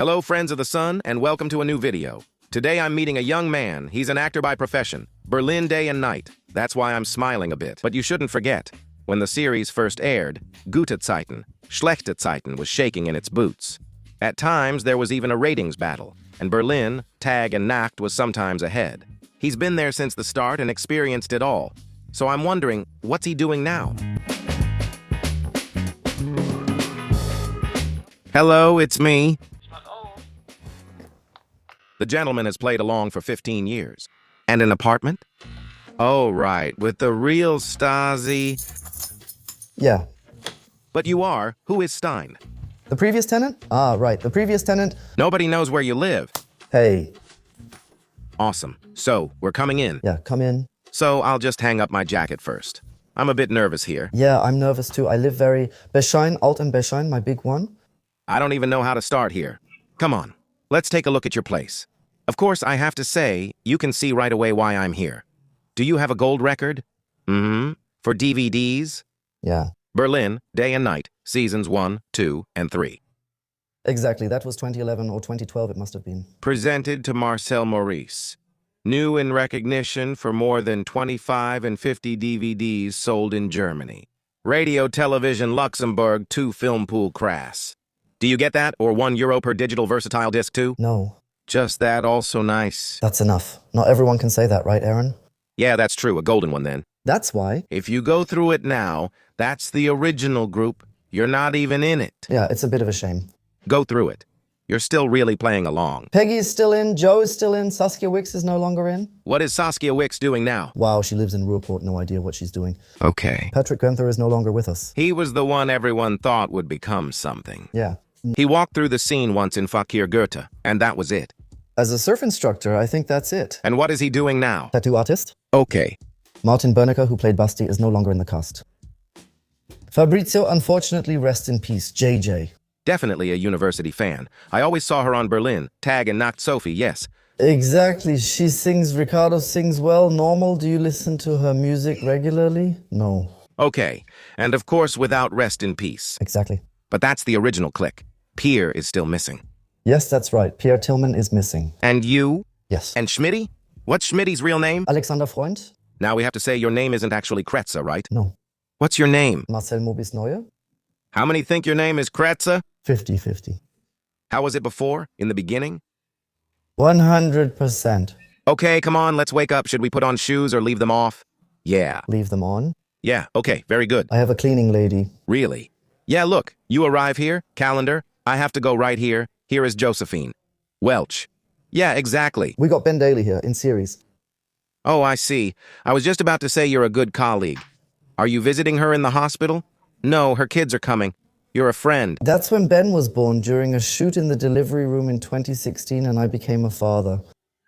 Hello, friends of the sun, and welcome to a new video. Today I'm meeting a young man. He's an actor by profession. Berlin day and night. That's why I'm smiling a bit. But you shouldn't forget, when the series first aired, Gute Zeiten, Schlechte Zeiten was shaking in its boots. At times, there was even a ratings battle, and Berlin, Tag and Nacht was sometimes ahead. He's been there since the start and experienced it all. So I'm wondering, what's he doing now? Hello, it's me. The gentleman has played along for 15 years. And an apartment? Oh, right, with the real Stasi. Yeah. But you are? Who is Stein? The previous tenant? Ah, right. The previous tenant. Nobody knows where you live. Hey. Awesome. So, we're coming in. Yeah, come in. So, I'll just hang up my jacket first. I'm a bit nervous here. Yeah, I'm nervous too. I live very... Beschein, Alt and Beschein, my big one. I don't even know how to start here. Come on, let's take a look at your place. Of course, I have to say, you can see right away why I'm here. Do you have a gold record? Mm-hmm. For DVDs? Yeah. Berlin, Day and Night, Seasons 1, 2, and 3. Exactly, that was 2011 or 2012 it must have been. Presented to Marcel-Maurice. New in recognition for more than 25 and 50 DVDs sold in Germany. Radio Television Luxembourg 2 Film Pool Krätze. Do you get that? Or €1 per digital versatile disc too? No. Just that, also nice. That's enough. Not everyone can say that, right, Aaron? Yeah, that's true, a golden one then. That's why. If you go through it now, that's the original group. You're not even in it. Yeah, it's a bit of a shame. Go through it. You're still really playing along. Peggy is still in, Joe is still in, Saskia Wicks is no longer in. What is Saskia Wicks doing now? Wow, she lives in Ruhrport, no idea what she's doing. Okay. Patrick Guenther is no longer with us. He was the one everyone thought would become something. Yeah. He walked through the scene once in Fakir Goethe, and that was it. As a surf instructor, I think that's it. And what is he doing now? Tattoo artist? Okay. Martin Bernecker, who played Basti, is no longer in the cast. Fabrizio, unfortunately, rest in peace. JJ. Definitely a university fan. I always saw her on Berlin, Tag and Nacht Sophie, yes. Exactly. She sings, Ricardo sings well. Normal. Do you listen to her music regularly? No. Okay. And of course, without Rest in Peace. Exactly. But that's the original clique. Pierre is still missing. Yes, that's right. Pierre Tillman is missing. And you? Yes. And Schmitty? What's Schmitty's real name? Alexander Freund? Now we have to say your name isn't actually Krätze, right? No. What's your name? Marcel-Maurice Neue? How many think your name is Krätze? 50-50. How was it before? In the beginning? 100%. Okay, come on, let's wake up. Should we put on shoes or leave them off? Yeah. Leave them on. Yeah, okay, very good. I have a cleaning lady. Really? Yeah, look, you arrive here, calendar. I have to go right here. Here is Josephine. Welch. Yeah, exactly. We got Ben Daly here, in series. Oh, I see. I was just about to say you're a good colleague. Are you visiting her in the hospital? No, her kids are coming. You're a friend. That's when Ben was born, during a shoot in the delivery room in 2016, and I became a father.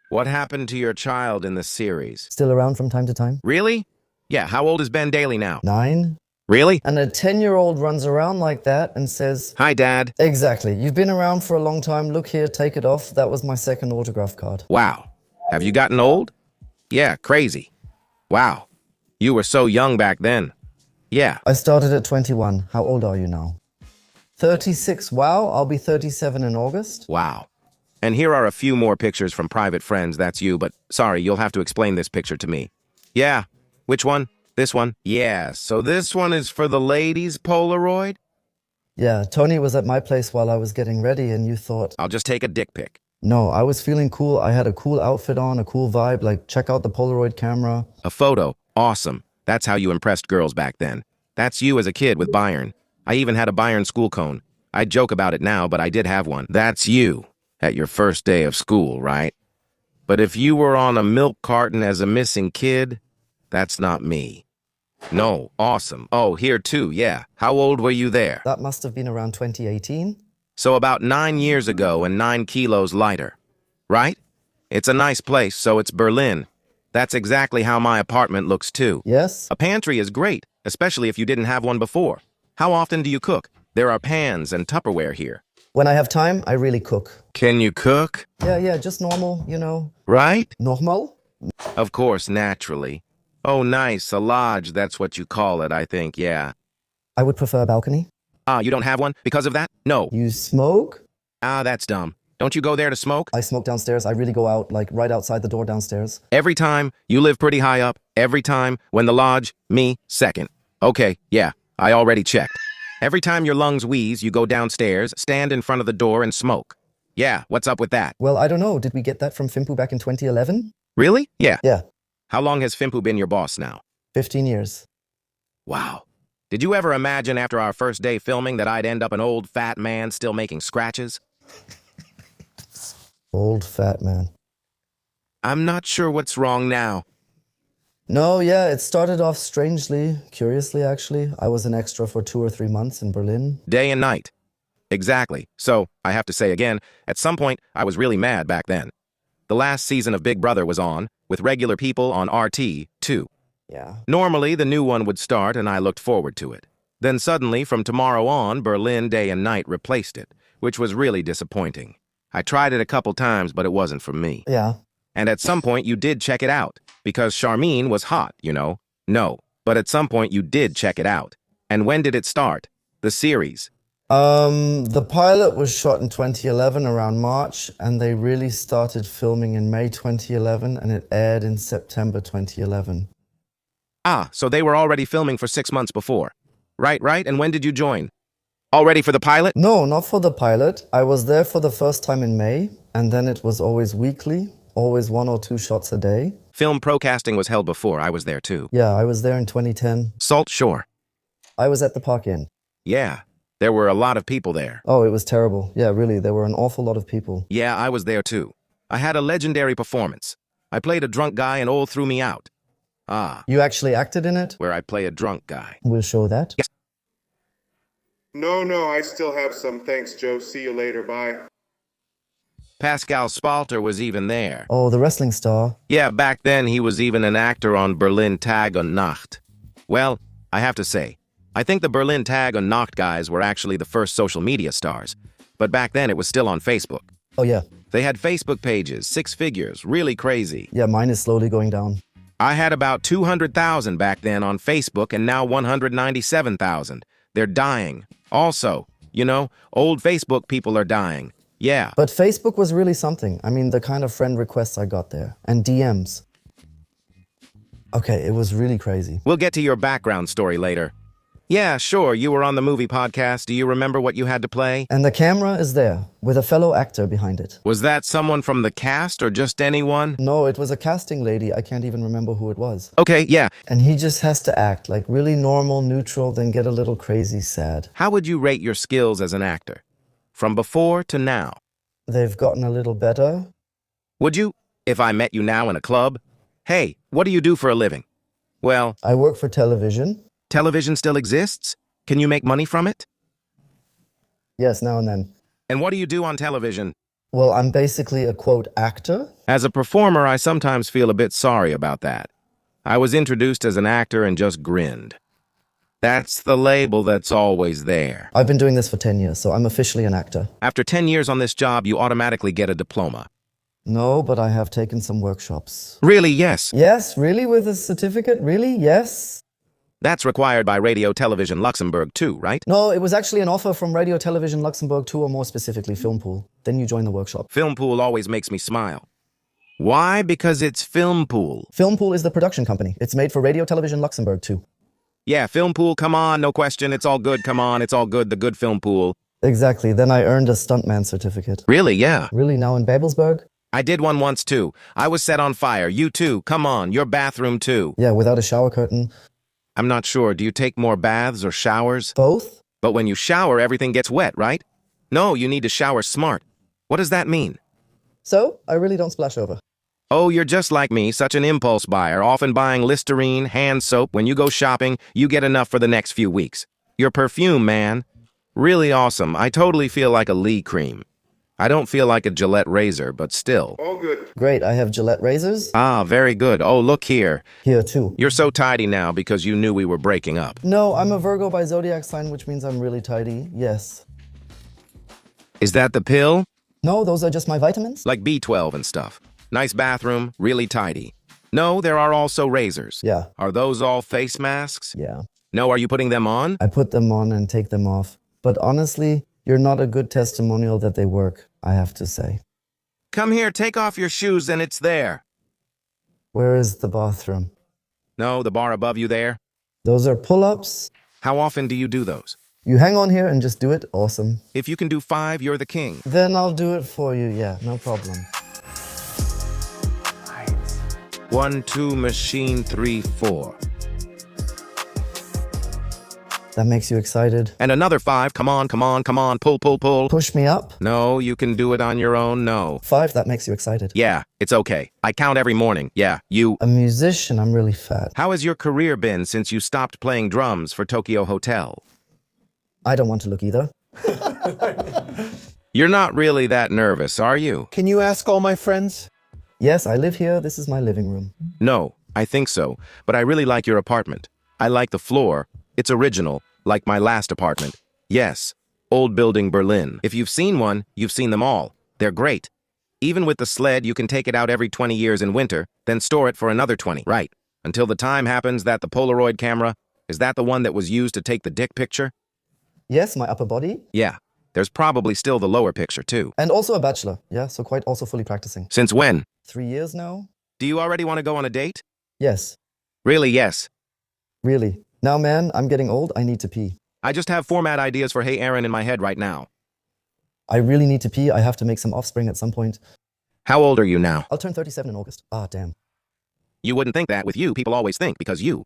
What happened to your child in the series? Still around from time to time? Really? Yeah, how old is Ben Daly now? 9. Really? And a 10-year-old runs around like that and says... Hi, Dad. Exactly. You've been around for a long time. Look here, take it off. That was my second autograph card. Wow. Have you gotten old? Yeah, crazy. Wow. You were so young back then. Yeah. I started at 21. How old are you now? 36. Wow, I'll be 37 in August. Wow. And here are a few more pictures from private friends. That's you, but sorry, you'll have to explain this picture to me. Yeah. Which one? This one? Yeah, so this one is for the ladies' Polaroid? Yeah, Tony was at my place while I was getting ready and you thought... I'll just take a dick pic. No, I was feeling cool. I had a cool outfit on, a cool vibe, like check out the Polaroid camera. A photo. Awesome. That's how you impressed girls back then. That's you as a kid with Bayern. I even had a Bayern school cone. I joke about it now, but I did have one. That's you at your first day of school, right? But if you were on a milk carton as a missing kid, that's not me. No, awesome. Oh, here too, yeah. How old were you there? That must have been around 2018. So about 9 years ago and 9 kilos lighter, right? It's a nice place, so it's Berlin. That's exactly how my apartment looks too. Yes? A pantry is great, especially if you didn't have one before. How often do you cook? There are pans and Tupperware here. When I have time, I really cook. Can you cook? Yeah, just normal, you know. Right? Normal? Of course, naturally. Oh, nice. A lodge, that's what you call it, I think, yeah. I would prefer a balcony. Ah, you don't have one because of that? No. You smoke? Ah, that's dumb. Don't you go there to smoke? I smoke downstairs. I really go out, like right outside the door downstairs. Every time? You live pretty high up? Every time? When the lodge? Me? Second. Okay, yeah, I already checked. Every time your lungs wheeze, you go downstairs, stand in front of the door, and smoke. Yeah, what's up with that? Well, I don't know. Did we get that from Fimpu back in 2011? Really? Yeah. Yeah, How long has Fimpu been your boss now? 15 years. Wow. Did you ever imagine after our first day filming that I'd end up an old fat man still making scratches? Old fat man. I'm not sure what's wrong now. No, yeah, it started off strangely, curiously actually. I was an extra for 2 or 3 months in Berlin. Day and night. Exactly. So, I have to say again, at some point, I was really mad back then. The last season of Big Brother was on, with regular people on RT, too. Yeah. Normally, the new one would start and I looked forward to it. Then suddenly, from tomorrow on, Berlin Day and Night replaced it, which was really disappointing. I tried it a couple times, but it wasn't for me. Yeah. And at some point, you did check it out, because Charmine was hot, you know? No, but at some point, you did check it out. And when did it start? The series. The pilot was shot in 2011 around March, and they really started filming in May 2011, and it aired in September 2011. Ah, so they were already filming for 6 months before. Right, and when did you join? All ready for the pilot? No, not for the pilot. I was there for the first time in May, and then it was always weekly, always 1 or 2 shots a day. Film procasting was held before, I was there too. Yeah, I was there in 2010. Salt Shore. I was at the Park Inn. Yeah, there were a lot of people there. Oh, it was terrible. Yeah, really, there were an awful lot of people. Yeah, I was there too. I had a legendary performance. I played a drunk guy and all threw me out. Ah, You actually acted in it? where I play a drunk guy. We'll show that. Yes. No, I still have some. Thanks, Joe. See you later. Bye. Pascal Spalter was even there. Oh, the wrestling star. Yeah, back then he was even an actor on Berlin Tag und Nacht. Well, I have to say, I think the Berlin Tag und Nacht guys were actually the first social media stars. But back then it was still on Facebook. Oh, yeah. They had Facebook pages, 6 figures, really crazy. Yeah, mine is slowly going down. I had about 200,000 back then on Facebook and now 197,000. They're dying. Also, you know, old Facebook people are dying. Yeah. But Facebook was really something. I mean, the kind of friend requests I got there. And DMs. Okay, it was really crazy. We'll get to your background story later. Yeah, sure, you were on the movie podcast. Do you remember what you had to play? And the camera is there, with a fellow actor behind it. Was that someone from the cast or just anyone? No, it was a casting lady. I can't even remember who it was. Okay, yeah. And he just has to act like really normal, neutral, then get a little crazy sad. How would you rate your skills as an actor? From before to now? They've gotten a little better. Would you, if I met you now in a club? Hey, what do you do for a living? Well, I work for television. television still exists? Can you make money from it? Yes, now and then. And what do you do on television? Well, I'm basically a, quote, actor. As a performer, I sometimes feel a bit sorry about that. I was introduced as an actor and just grinned. That's the label that's always there. I've been doing this for 10 years, so I'm officially an actor. After 10 years on this job, you automatically get a diploma. No, but I have taken some workshops. Really, yes. Yes, really, with a certificate? Really? Yes. That's required by Radio Television Luxembourg too, right? No, it was actually an offer from Radio Television Luxembourg 2, or more specifically Film Pool. Then you join the workshop. Film Pool always makes me smile. Why? Because it's Film Pool. Film Pool is the production company. It's made for Radio Television Luxembourg 2. Yeah, Film Pool, come on, no question. It's all good, come on, it's all good, the good Film Pool. Exactly. Then I earned a stuntman certificate. Really, yeah. Really, now in Babelsberg? I did one once too. I was set on fire. You too, come on, your bathroom too. Yeah, without a shower curtain. I'm not sure, do you take more baths or showers? Both? But when you shower, everything gets wet, right? No, you need to shower smart. What does that mean? So, I really don't splash over. Oh, you're just like me, such an impulse buyer, often buying Listerine, hand soap. When you go shopping, you get enough for the next few weeks. Your perfume, man. Really awesome. I totally feel like a Lee cream. I don't feel like a Gillette razor, but still. All good. Great, I have Gillette razors. Ah, very good. Oh, look here. Here, too. You're so tidy now because you knew we were breaking up. No, I'm a Virgo by zodiac sign, which means I'm really tidy. Yes. Is that the pill? No, those are just my vitamins. Like B12 and stuff. Nice bathroom, really tidy. No, there are also razors. Yeah. Are those all face masks? Yeah. No, are you putting them on? I put them on and take them off. But honestly, you're not a good testimonial that they work. I have to say. Come here, take off your shoes and it's there. Where is the bathroom? No, the bar above you there. Those are pull-ups. How often do you do those? You hang on here and just do it. Awesome. If you can do 5, you're the king. Then I'll do it for you. Yeah, no problem. 1, 2, machine 3, 4. That makes you excited. And another 5. Come on, come on, come on. Pull, pull, pull. Push me up. No, you can do it on your own. No. 5, that makes you excited. Yeah, it's okay. I count every morning. Yeah, you. A musician, I'm really fat. How has your career been since you stopped playing drums for Tokyo Hotel? I don't want to look either. You're not really that nervous, are you? Can you ask all my friends? Yes, I live here. This is my living room. No, I think so, but I really like your apartment. I like the floor. It's original, like my last apartment. Yes, old building Berlin. If you've seen one, you've seen them all. They're great. Even with the sled, you can take it out every 20 years in winter, then store it for another 20. Right. Until the time happens that the Polaroid camera, is that the one that was used to take the dick picture? Yes, my upper body. Yeah. There's probably still the lower picture, too. And also a bachelor. Yeah, so quite also fully practicing. Since when? 3 years now? Do you already want to go on a date? Yes. Really, yes. Really. Now, man, I'm getting old. I need to pee. I just have format ideas for Hey Aaron in my head right now. I really need to pee. I have to make some offspring at some point. How old are you now? I'll turn 37 in August. Ah, damn. You wouldn't think that with you. People always think because you.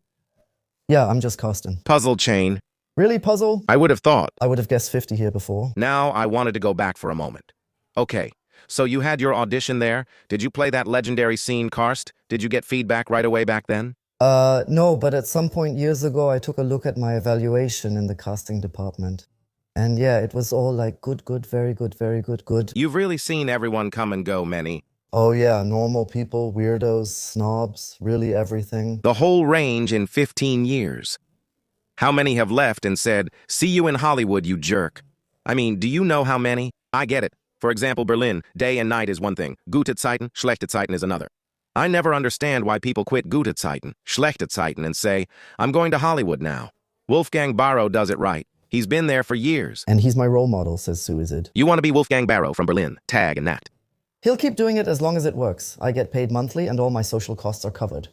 Yeah, I'm just casting. Puzzle chain. Really, puzzle? I would have thought. I would have guessed 50 here before. Now I wanted to go back for a moment. Okay, so you had your audition there. Did you play that legendary scene, Karst? Did you get feedback right away back then? No, but at some point years ago, I took a look at my evaluation in the casting department. And yeah, it was all like good, good, very good, very good, good. You've really seen everyone come and go, many. Oh yeah, normal people, weirdos, snobs, really everything. The whole range in 15 years. How many have left and said, see you in Hollywood, you jerk? I mean, do you know how many? I get it. For example, Berlin, day and night is one thing. Gute Zeiten, schlechte Zeiten is another. I never understand why people quit Gute Zeiten, schlechte Zeiten, and say, I'm going to Hollywood now. Wolfgang Barrow does it right. He's been there for years. And he's my role model, says Suizid. You want to be Wolfgang Barrow from Berlin, tag and that. He'll keep doing it as long as it works. I get paid monthly and all my social costs are covered.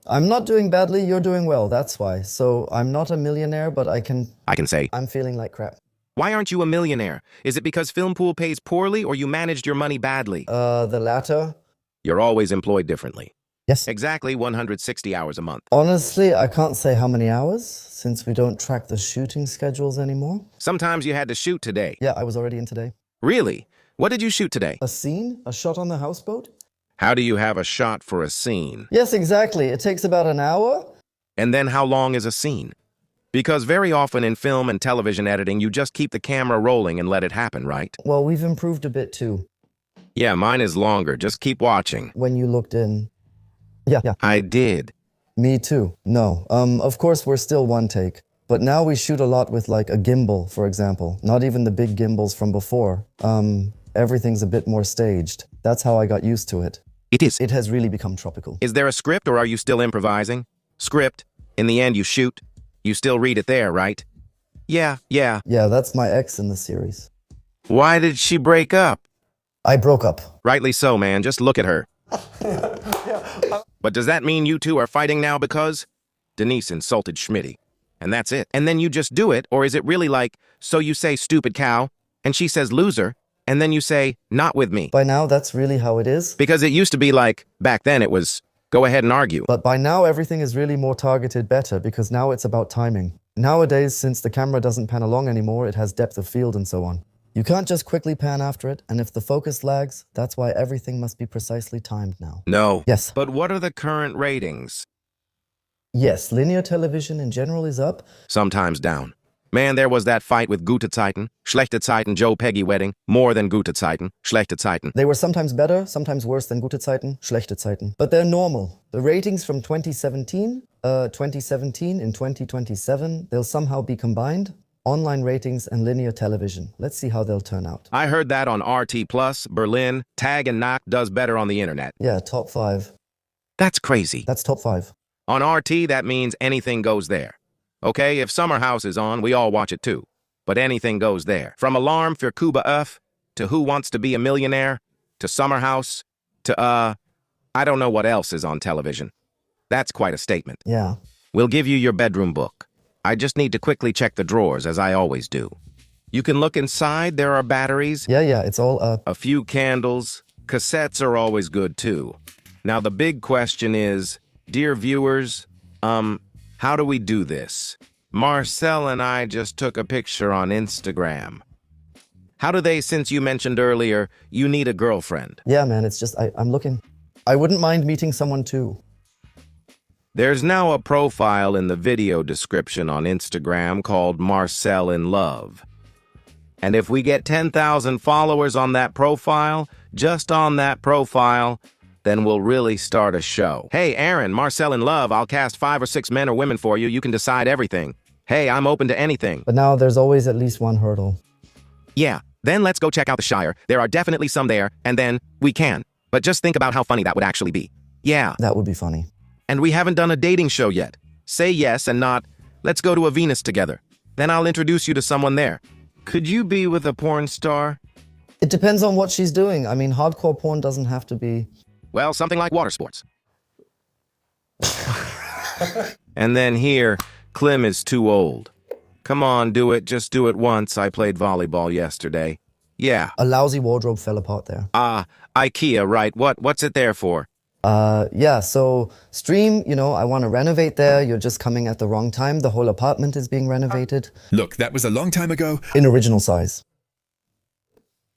I'm not doing badly, you're doing well, that's why. So I'm not a millionaire, but I can say, I'm feeling like crap. Why aren't you a millionaire? Is it because Film Pool pays poorly or you managed your money badly? The latter. You're always employed differently. Yes. Exactly 160 hours a month. Honestly, I can't say how many hours, since we don't track the shooting schedules anymore. Sometimes you had to shoot today. Yeah, I was already in today. Really? What did you shoot today? A scene? A shot on the houseboat? How do you have a shot for a scene? Yes, exactly. It takes about an hour. And then how long is a scene? Because very often in film and television editing, you just keep the camera rolling and let it happen, right? Well, we've improved a bit too. Yeah, mine is longer. Just keep watching. When you looked in. Yeah. I did. Me too. No. Of course, we're still one take. But now we shoot a lot with like a gimbal, for example. Not even the big gimbals from before. Everything's a bit more staged. That's how I got used to it. It is. It has really become tropical. Is there a script or are you still improvising? Script. In the end, you shoot. You still read it there, right? Yeah. Yeah, that's my ex in the series. Why did she break up? I broke up. Rightly so, man. Just look at her. But does that mean you two are fighting now because Denise insulted Schmitty? And that's it. And then you just do it, or is it really like, so you say stupid cow, and she says loser, and then you say, not with me? By now, that's really how it is. Because it used to be like, back then it was, go ahead and argue. But by now, everything is really more targeted better, because now it's about timing. Nowadays, since the camera doesn't pan along anymore, it has depth of field and so on. You can't just quickly pan after it, and if the focus lags, that's why everything must be precisely timed now. No. Yes. But what are the current ratings? Yes, linear television in general is up. Sometimes down. Man, there was that fight with Gute Zeiten, schlechte Zeiten, Joe Peggy wedding, more than Gute Zeiten, schlechte Zeiten. They were sometimes better, sometimes worse than Gute Zeiten, schlechte Zeiten. But they're normal. The ratings from 2017 in 2027, they'll somehow be combined. Online ratings and linear television. Let's see how they'll turn out. I heard that on RT+, Berlin, Tag and Knock does better on the internet. Yeah, top 5. That's crazy. That's top 5. On RT, that means anything goes there. Okay, if Summer House is on, we all watch it too. But anything goes there. From Alarm für Kuba F to Who Wants to Be a Millionaire, to Summer House, to, I don't know what else is on television. That's quite a statement. Yeah. We'll give you your bedroom book. I just need to quickly check the drawers, as I always do. You can look inside. There are batteries. Yeah, it's all, A few candles. Cassettes are always good, too. Now, the big question is, dear viewers, how do we do this? Marcel and I just took a picture on Instagram. How do they, since you mentioned earlier, you need a girlfriend? Yeah, man, it's just, I'm looking. I wouldn't mind meeting someone too. There's now a profile in the video description on Instagram called Marcel in Love. And if we get 10,000 followers on that profile, just on that profile, then we'll really start a show. Hey, Aaron, Marcel in Love, I'll cast 5 or 6 men or women for you. You can decide everything. Hey, I'm open to anything. But now there's always at least one hurdle. Yeah, then let's go check out the Shire. There are definitely some there, and then we can. But just think about how funny that would actually be. Yeah. That would be funny. And we haven't done a dating show yet. Say yes and not, let's go to a Venus together. Then I'll introduce you to someone there. Could you be with a porn star? It depends on what she's doing. I mean, hardcore porn doesn't have to be... Well, something like water sports. And then here, Clem is too old. Come on, do it. Just do it once. I played volleyball yesterday. Yeah. A lousy wardrobe fell apart there. IKEA, right. What's it there for? Yeah, so Stream, I want to renovate there. You're just coming at the wrong time. The whole apartment is being renovated. Look, that was a long time ago. In original size.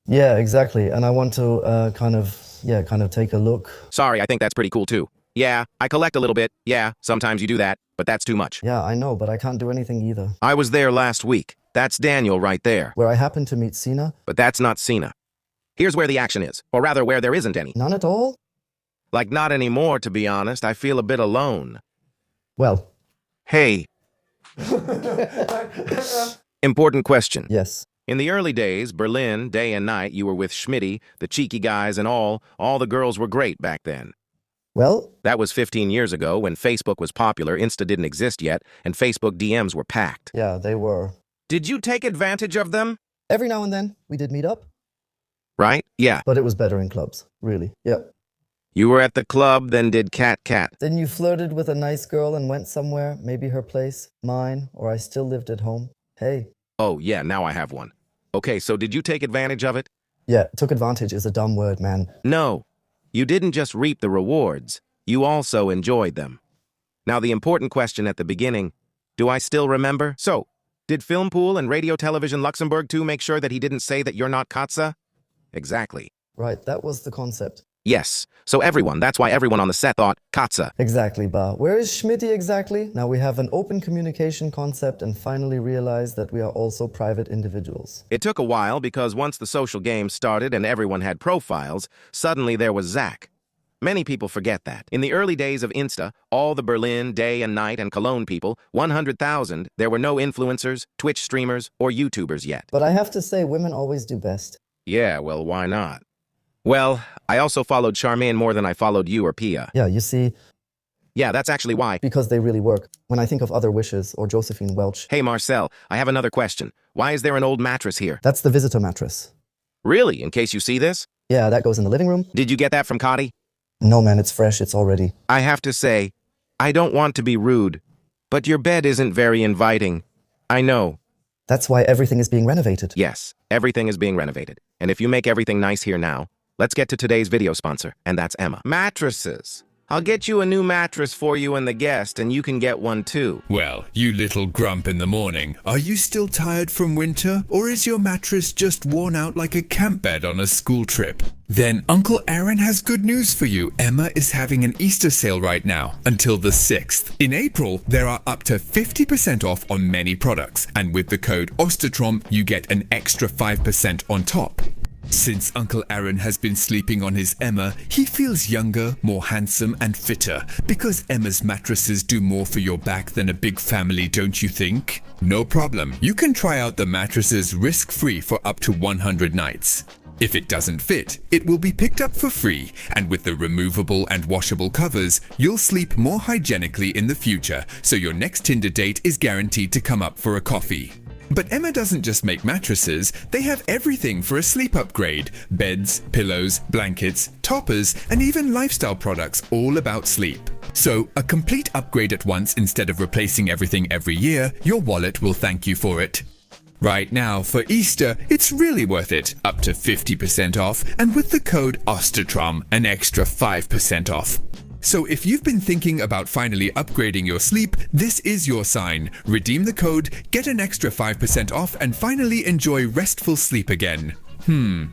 Yeah, exactly. And I want to kind of take a look. Sorry, I think that's pretty cool too. Yeah, I collect a little bit. Yeah, sometimes you do that, but that's too much. Yeah, I know, but I can't do anything either. I was there last week. That's Daniel right there. Where I happened to meet Cena. But that's not Cena. Here's where the action is, or rather where there isn't any. None at all? Like, not anymore, to be honest. I feel a bit alone. Well. Hey. Important question. Yes. In the early days, Berlin, day and night, you were with Schmitty, the cheeky guys and all the girls were great back then. Well? That was 15 years ago when Facebook was popular, Insta didn't exist yet, and Facebook DMs were packed. Yeah, they were. Did you take advantage of them? Every now and then, we did meet up. Right? Yeah. But it was better in clubs, really. Yeah. You were at the club, then did cat. Then you flirted with a nice girl and went somewhere, maybe her place, mine, or I still lived at home. Hey. Oh, yeah, now I have one. Okay, so did you take advantage of it? Yeah, took advantage is a dumb word, man. No. You didn't just reap the rewards. You also enjoyed them. Now, the important question at the beginning, do I still remember? So, did Film Pool and Radio Television Luxembourg too make sure that he didn't say that you're not Krätze? Exactly. Right, that was the concept. Yes. So that's why everyone on the set thought, Krätze. Exactly, Bar. Where is Schmitty exactly? Now we have an open communication concept and finally realized that we are also private individuals. It took a while because once the social game started and everyone had profiles, suddenly there was Zach. Many people forget that. In the early days of Insta, all the Berlin, Day and Night, and Cologne people, 100,000, there were no influencers, Twitch streamers, or YouTubers yet. But I have to say, women always do best. Yeah, well, why not? Well, I also followed Charmaine more than I followed you or Pia. Yeah, you see... Yeah, that's actually why. Because they really work. When I think of Other Wishes or Josephine Welch... Hey, Marcel, I have another question. Why is there an old mattress here? That's the visitor mattress. Really? In case you see this? Yeah, that goes in the living room. Did you get that from Cotty? No, man, it's fresh. It's already... I have to say, I don't want to be rude, but your bed isn't very inviting. I know. That's why everything is being renovated. Yes, everything is being renovated. And if you make everything nice here now, let's get to today's video sponsor, and that's Emma. Mattresses. I'll get you a new mattress for you and the guest, and you can get one too. Well, you little grump in the morning. Are you still tired from winter? Or is your mattress just worn out like a camp bed on a school trip? Then Uncle Aaron has good news for you. Emma is having an Easter sale right now, until the 6th. In April, there are up to 50% off on many products, and with the code OSTERTROM, you get an extra 5% on top. Since Uncle Aaron has been sleeping on his Emma, he feels younger, more handsome and fitter, because Emma's mattresses do more for your back than a big family, don't you think? No problem, you can try out the mattresses risk-free for up to 100 nights. If it doesn't fit, it will be picked up for free, and with the removable and washable covers, you'll sleep more hygienically in the future, so your next Tinder date is guaranteed to come up for a coffee. But Emma doesn't just make mattresses, they have everything for a sleep upgrade. Beds, pillows, blankets, toppers, and even lifestyle products all about sleep. So, a complete upgrade at once instead of replacing everything every year, your wallet will thank you for it. Right now, for Easter, it's really worth it, up to 50% off, and with the code OSTERTROM, an extra 5% off. So if you've been thinking about finally upgrading your sleep, this is your sign. Redeem the code, get an extra 5% off, and finally enjoy restful sleep again. Do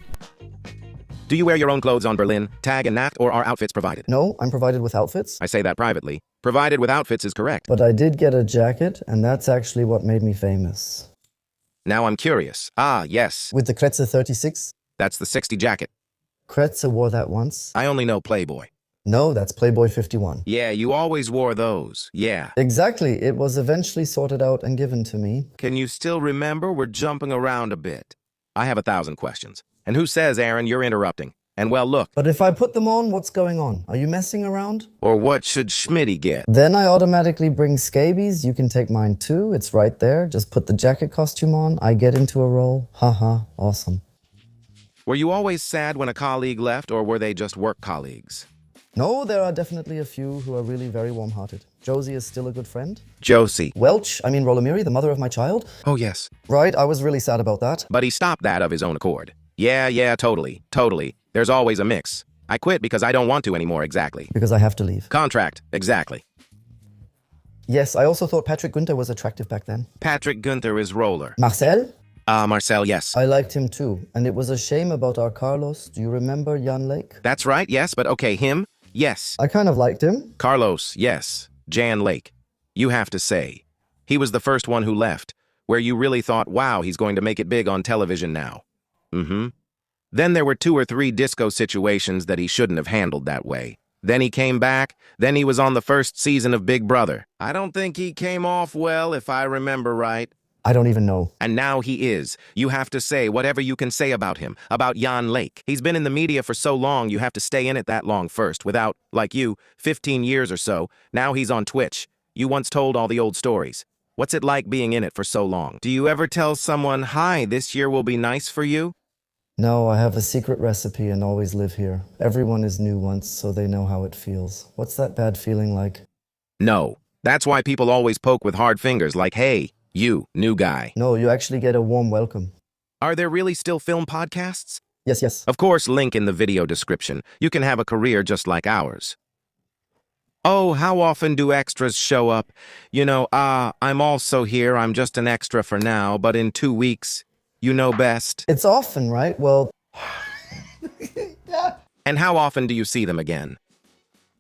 you wear your own clothes on Berlin, Tag and Nacht, or are outfits provided? No, I'm provided with outfits. I say that privately. Provided with outfits is correct. But I did get a jacket, and that's actually what made me famous. Now I'm curious. Ah, yes. With the Krätze 36? That's the 60 jacket. Krätze wore that once. I only know Playboy. No, that's Playboy 51. Yeah, you always wore those. Yeah. Exactly. It was eventually sorted out and given to me. Can you still remember? We're jumping around a bit. I have 1,000 questions. And who says, Aaron, you're interrupting? And well, look. But if I put them on, what's going on? Are you messing around? Or what should Schmitty get? Then I automatically bring scabies. You can take mine too. It's right there. Just put the jacket costume on. I get into a role. Haha, awesome. Were you always sad when a colleague left, or were they just work colleagues? No, there are definitely a few who are really very warm-hearted. Josie is still a good friend. Josie. Rolomiri, the mother of my child. Oh, yes. Right, I was really sad about that. But he stopped that of his own accord. Yeah, totally. There's always a mix. I quit because I don't want to anymore, exactly. Because I have to leave. Contract, exactly. Yes, I also thought Patrick Günther was attractive back then. Patrick Günther is roller. Marcel? Marcel, yes. I liked him too. And it was a shame about our Carlos. Do you remember Jan Lake? That's right, yes, but okay, him? Yes. I kind of liked him. Carlos, yes. Jan Lake. You have to say. He was the first one who left, where you really thought, wow, he's going to make it big on television now. Then there were 2 or 3 disco situations that he shouldn't have handled that way. Then he came back. Then he was on the first season of Big Brother. I don't think he came off well, if I remember right. I don't even know. And now he is. You have to say whatever you can say about him, about Jan Lake. He's been in the media for so long, you have to stay in it that long first, without, like you, 15 years or so. Now he's on Twitch. You once told all the old stories. What's it like being in it for so long? Do you ever tell someone, hi, this year will be nice for you? No, I have a secret recipe and always live here. Everyone is new once, so they know how it feels. What's that bad feeling like? No. That's why people always poke with hard fingers like, hey, you, new guy. No, you actually get a warm welcome. Are there really still film podcasts? Yes. Of course, link in the video description. You can have a career just like ours. Oh, how often do extras show up? You know, I'm also here. I'm just an extra for now, but in 2 weeks, you know best. It's often, right? Well... And how often do you see them again?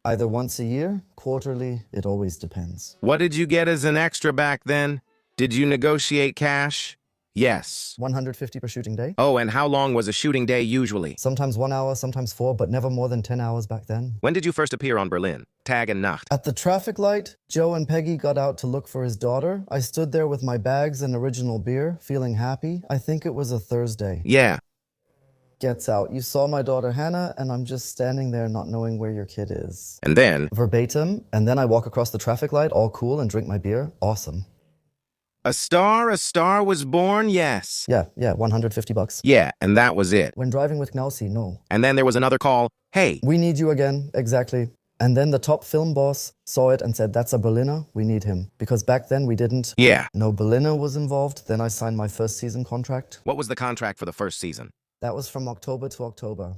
Either once a year, quarterly, it always depends. What did you get as an extra back then? Did you negotiate cash? Yes. 150 per shooting day. Oh, and how long was a shooting day usually? Sometimes 1 hour, sometimes 4, but never more than 10 hours back then. When did you first appear on Berlin? Tag and Nacht. At the traffic light, Joe and Peggy got out to look for his daughter. I stood there with my bags and original beer, feeling happy. I think it was a Thursday. Yeah. Gets out. You saw my daughter Hannah, and I'm just standing there not knowing where your kid is. And then? Verbatim. And then I walk across the traffic light, all cool, and drink my beer. Awesome. A star was born, yes. Yeah, $150. Yeah, and that was it. When driving with Gnausi, no. And then there was another call, hey. We need you again, exactly. And then the top film boss saw it and said, that's a Berliner, we need him. Because back then we didn't. Yeah. No Berliner was involved. Then I signed my first season contract. What was the contract for the first season? That was from October to October.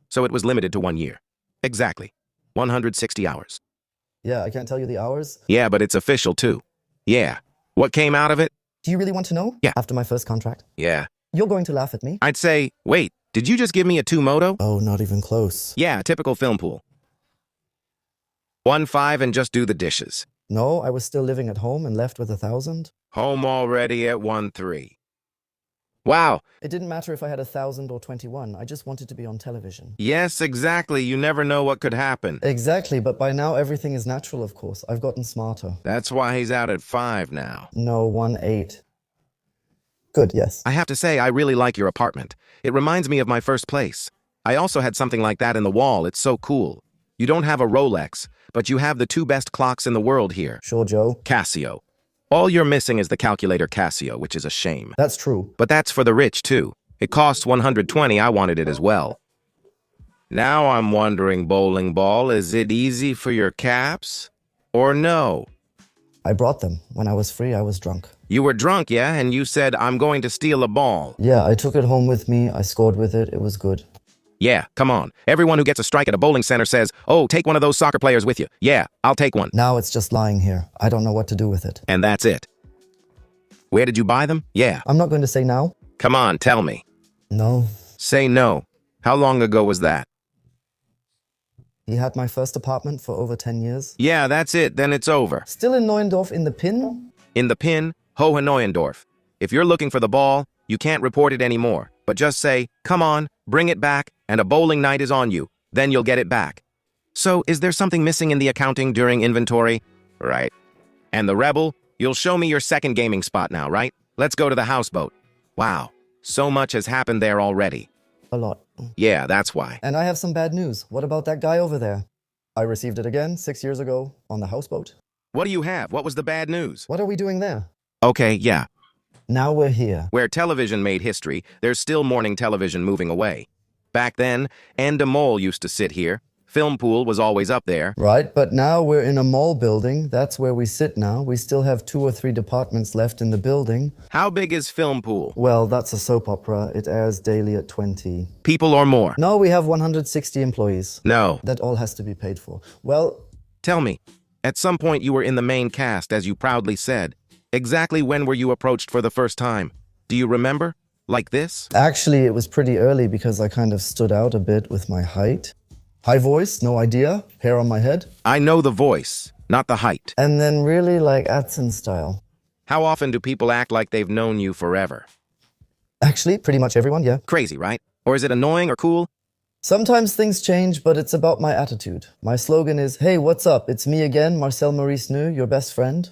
So it was limited to 1 year. Exactly. 160 hours. Yeah, I can't tell you the hours. Yeah, but it's official too. Yeah. What came out of it? Do you really want to know? Yeah. After my first contract? Yeah. You're going to laugh at me? I'd say, wait, did you just give me a 2-moto? Oh, not even close. Yeah, typical film pool. 1.5 and just do the dishes. No, I was still living at home and left with 1,000. Home already at 1.3. Wow. It didn't matter if I had 1,000 or 21. I just wanted to be on television. Yes, exactly. You never know what could happen. Exactly, but by now everything is natural, of course. I've gotten smarter. That's why he's out at 5 now. No, 1.8. Good, yes. I have to say, I really like your apartment. It reminds me of my first place. I also had something like that in the wall. It's so cool. You don't have a Rolex, but you have the 2 best clocks in the world here. Sure, Joe. Casio. All you're missing is the calculator Casio, which is a shame. That's true. But that's for the rich, too. It costs 120. I wanted it as well. Now I'm wondering, bowling ball, is it easy for your caps? Or no? I brought them. When I was free, I was drunk. You were drunk, yeah? And you said, I'm going to steal a ball. Yeah, I took it home with me. I scored with it. It was good. Yeah, come on. Everyone who gets a strike at a bowling center says, oh, take one of those soccer players with you. Yeah, I'll take one. Now it's just lying here. I don't know what to do with it. And that's it. Where did you buy them? Yeah. I'm not going to say now. Come on, tell me. No. Say no. How long ago was that? He had my first apartment for over 10 years. Yeah, that's it. Then it's over. Still in Neuendorf in the pin? In the pin, Hoheneuendorf. If you're looking for the ball, you can't report it anymore. But just say, come on, bring it back, and a bowling night is on you. Then you'll get it back. So, is there something missing in the accounting during inventory? Right. And the Rebel, you'll show me your second gaming spot now, right? Let's go to the houseboat. Wow, so much has happened there already. A lot. Yeah, that's why. And I have some bad news. What about that guy over there? I received it again 6 years ago on the houseboat. What do you have? What was the bad news? What are we doing there? Okay, yeah. Now we're here. Where television made history, there's still morning television moving away. Back then, Enda Mole used to sit here. Film pool was always up there. Right, but now we're in a mall building. That's where we sit now. We still have 2 or 3 departments left in the building. How big is film pool? Well, that's a soap opera. It airs daily at 20. People or more? No, we have 160 employees. No. That all has to be paid for. Well, Tell me, at some point you were in the main cast, as you proudly said. Exactly when were you approached for the first time? Do you remember? Like this? actually, it was pretty early because I kind of stood out a bit with my height. High voice, no idea. Hair on my head. I know the voice, not the height. And then really like Adson style. How often do people act like they've known you forever? Actually, pretty much everyone, yeah. Crazy, right? Or is it annoying or cool? Sometimes things change, but it's about my attitude. My slogan is, hey, what's up? It's me again, Marcel-Maurice, your best friend.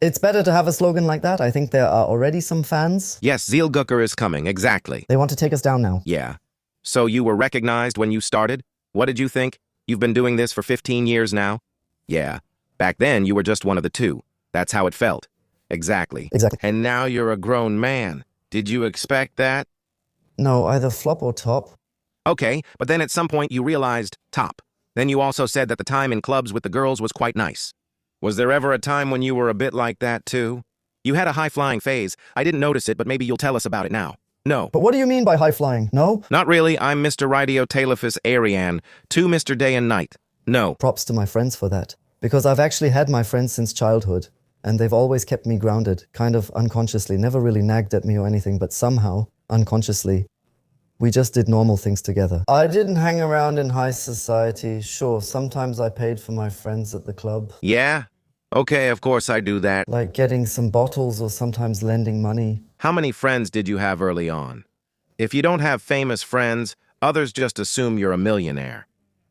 It's better to have a slogan like that. I think there are already some fans. Yes, Zielgucker is coming, exactly. They want to take us down now. Yeah. So you were recognized when you started? What did you think? You've been doing this for 15 years now? Yeah. Back then, you were just one of the 2. That's how it felt. Exactly. Exactly. And now you're a grown man. Did you expect that? No, either flop or top. Okay, but then at some point you realized top. Then you also said that the time in clubs with the girls was quite nice. Was there ever a time when you were a bit like that too? You had a high-flying phase. I didn't notice it, but maybe you'll tell us about it now. No. But what do you mean by high flying? No? Not really. I'm Mr. Radiotelephus Ariane, to Mr. Day and Night. No. Props to my friends for that. Because I've actually had my friends since childhood. And they've always kept me grounded, kind of unconsciously. Never really nagged at me or anything, but somehow, unconsciously, we just did normal things together. I didn't hang around in high society. Sure, sometimes I paid for my friends at the club. Yeah? Okay, of course I do that. Like getting some bottles or sometimes lending money. How many friends did you have early on? If you don't have famous friends, others just assume you're a millionaire.